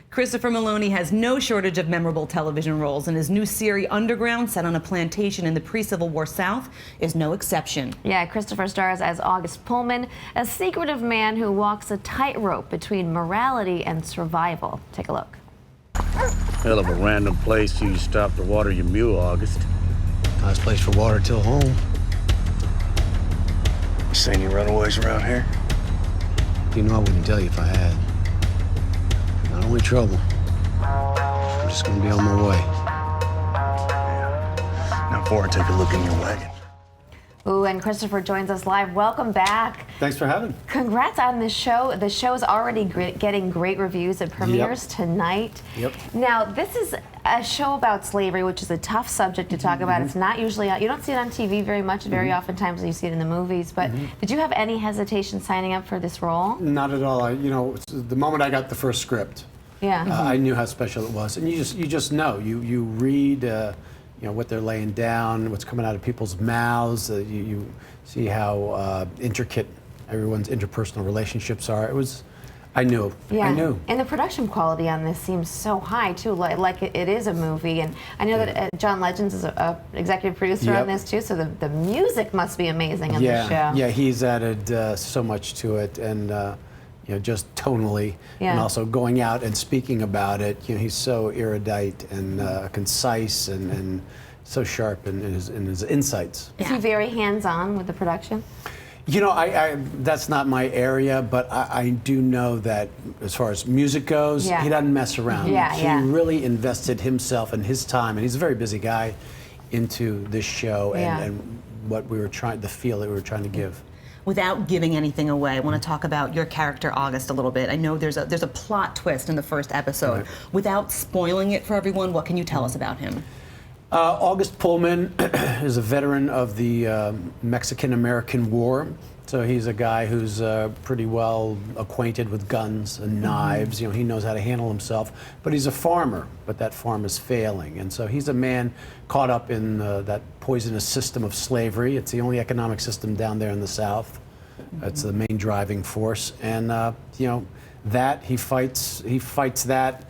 Christopher Meloni has no shortage of memorable television roles, and his new series Underground, set on a plantation in the pre-Civil War South, is no exception. Yeah, Christopher stars as August Pullman, a secretive man who walks a tightrope between morality and survival. Take a look. Hell of a random place you stop to water your mule, August. Nice place for water till home. Seen any runaways around here? You know I wouldn't tell you if I had. Not only trouble. I'm just gonna be on my way. Now, before I take a look in your wagon. Ooh, and Christopher joins us live. Welcome back. Thanks for having me. Congrats on this show. The show is already getting great reviews. It premieres tonight. Yep. Now, this is a show about slavery, which is a tough subject to talk about. It's not usually out. You don't see it on TV very much. Very oftentimes you see it in the movies. But did you have any hesitation signing up for this role? Not at all. The moment I got the first script, Yeah. I knew how special it was, and you just know. You read, what they're laying down, what's coming out of people's mouths. You see how intricate everyone's interpersonal relationships are. I knew. Yeah. I knew. And the production quality on this seems so high too, like it is a movie. And I know that John Legends is a executive producer on this too, so the music must be amazing on this show. Yeah, he's added so much to it, and just tonally, and also going out and speaking about it. He's so erudite and concise and so sharp in his insights. Is he very hands-on with the production? That's not my area, but I do know that as far as music goes, he doesn't mess around. He really invested himself and his time, and he's a very busy guy, into this show and what we were the feel that we were trying to give. Without giving anything away, I want to talk about your character, August, a little bit. I know there's a plot twist in the first episode. Right. Without spoiling it for everyone, what can you tell us about him? August Pullman is a veteran of the Mexican-American War. So he's a guy who's pretty well acquainted with guns and knives. He knows how to handle himself. But he's a farmer, but that farm is failing. And so he's a man caught up in that poisonous system of slavery. It's the only economic system down there in the South. It's the main driving force. And that he fights that.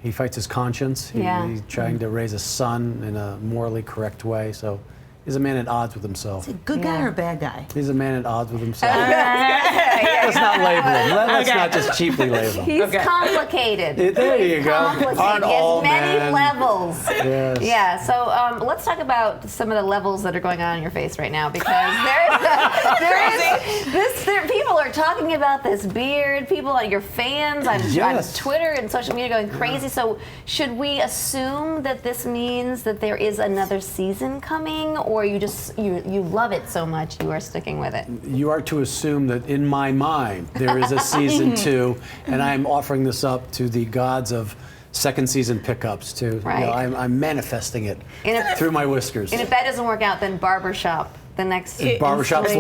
He fights his conscience. He's trying to raise a son in a morally correct way. So he's a man at odds with himself. Is he a good guy or a bad guy? He's a man at odds with himself. Let's not label him. Let's not just cheaply label him. He's complicated. There you go. Aren't all many levels. Yes. Yeah, so let's talk about some of the levels that are going on in your face right now, because people are talking about this beard. People, your fans on Twitter and social media going crazy. So should we assume that this means that there is another season coming, or you love it so much you are sticking with it? You are to assume that in my mind there is a season 2, and I'm offering this up to the gods of second season pickups too. Right. I'm manifesting it through my whiskers. And if that doesn't work out, then Barbershop. The next Barbershop's that's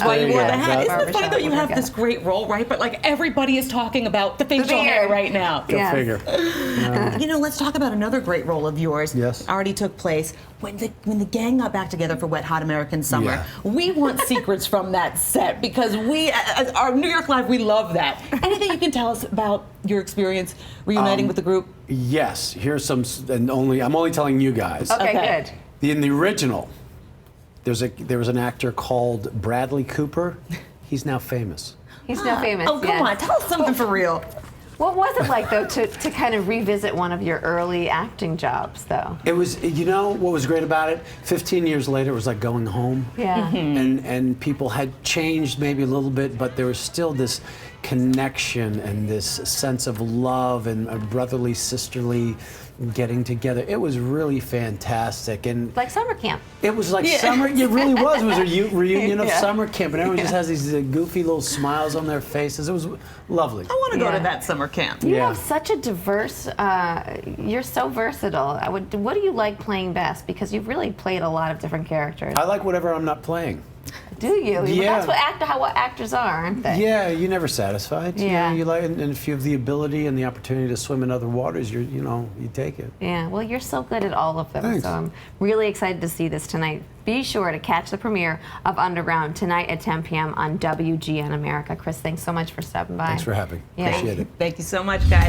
why you wore the hat. Isn't it funny though? You have go. this great role, right? But everybody is talking about the facial hair right now. Go figure. Let's talk about another great role of yours. Yes. Already took place when the gang got back together for Wet Hot American Summer. Yeah. We want secrets from that set, because as our New York Live, we love that. Anything you can tell us about your experience reuniting with the group? Yes. Here's some, and I'm only telling you guys. Okay. Good. In the original, there was an actor called Bradley Cooper. He's now famous. He's now famous. Oh, come on. Tell us something for real. What was it like, though, to kind of revisit one of your early acting jobs, though? It was, what was great about it? 15 years later, it was like going home. Yeah. And people had changed maybe a little bit, but there was still this connection and this sense of love and a brotherly, sisterly getting together. It was really fantastic. And like summer camp. It was like summer, it really was. It was a reunion of summer camp, and everyone just has these goofy little smiles on their faces. It was lovely. I want to go to that summer camp. You have such a diverse, you're so versatile. What do you like playing best? Because you've really played a lot of different characters. I like whatever I'm not playing. Do you? Yeah. That's what actors are, aren't they? Yeah, you're never satisfied. Yeah. You like, and if you have the ability and the opportunity to swim in other waters, you take it. Yeah. Well, you're so good at all of them. Thanks. So I'm really excited to see this tonight. Be sure to catch the premiere of Underground tonight at 10 p.m. on WGN America. Chris, thanks so much for stopping by. Thanks for having me. Yeah. Appreciate it. Thank you so much, guys.